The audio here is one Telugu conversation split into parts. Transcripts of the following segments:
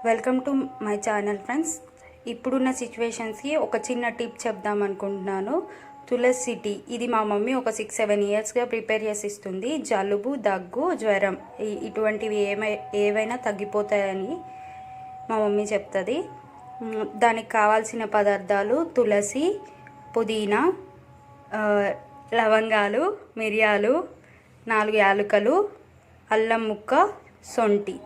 Welcome to my channel friends. ఇప్పుడున్న సిచ్యువేషన్స్కి ఒక చిన్న టిప్ చెప్దాం అనుకుంటున్నాను. తులసి టీ ఇది మా మమ్మీ ఒక 6-7 ఇయర్స్గా ప్రిపేర్ చేసి ఇస్తుంది. జలుబు, దగ్గు, జ్వరం ఇటువంటివి ఏవైనా తగ్గిపోతాయని మా మమ్మీ చెప్తుంది. దానికి కావాల్సిన పదార్థాలు తులసి, పుదీనా, లవంగాలు, మిరియాలు, 4 యాలకులు, అల్లం ముక్క, సొంటి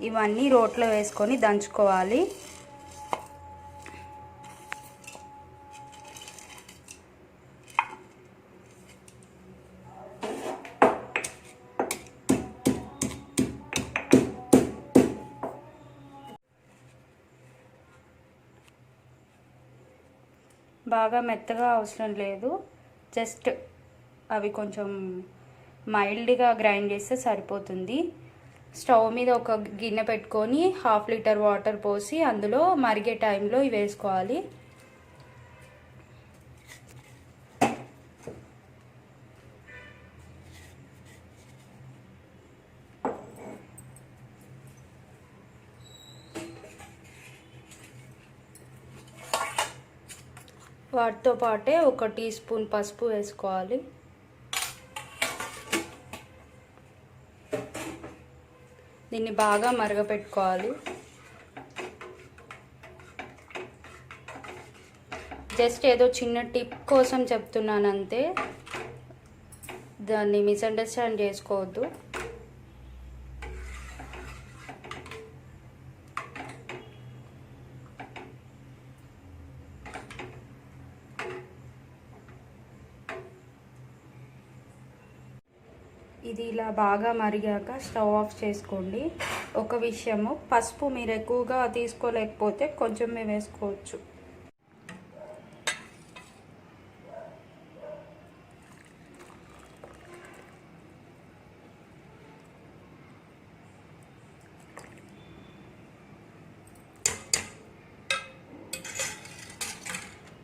ఇవన్నీ రోట్లో వేసుకొని దంచుకోవాలి. బాగా మెత్తగా అవసరం లేదు, జస్ట్ అవి కొంచెం మైల్డ్గా గ్రైండ్ చేస్తే సరిపోతుంది. స్టవ్ మీద ఒక గిన్నె పెట్టుకొని 1/2 లీటర్ వాటర్ పోసి అందులో మరిగే టైంలో ఇవి వేసుకోవాలి. వాటితో పాటే 1 టీ స్పూన్ పసుపు వేసుకోవాలి. దీన్ని బాగా మరగపెట్టుకోవాలి. జస్ట్ ఏదో చిన్న టిప్ కోసం చెప్తున్నాను అంతే, దాన్ని మిస్అండర్స్టాండ్ చేసుకోవద్దు. ఇది ఇలా బాగా మరిగాక స్టవ్ ఆఫ్ చేసుకోండి. ఒక విషయము, పసుపు మీరు ఎక్కువగా తీసుకోలేకపోతే కొంచెమే వేసుకోవచ్చు.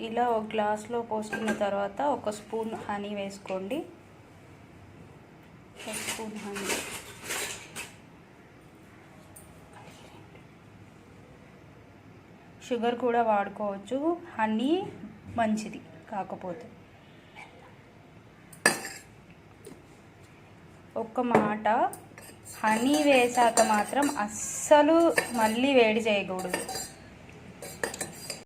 ఇలా ఒక గ్లాస్లో పోసుకున్న తర్వాత 1 స్పూన్ హనీ వేసుకోండి. 1 స్పూన్ హనీ. షుగర్ కూడా వాడుకోవచ్చు, హనీ మంచిది కాకపోతే. ఒక్క మాట, హనీ వేసాక మాత్రం అస్సలు మళ్ళీ వేడి చేయకూడదు.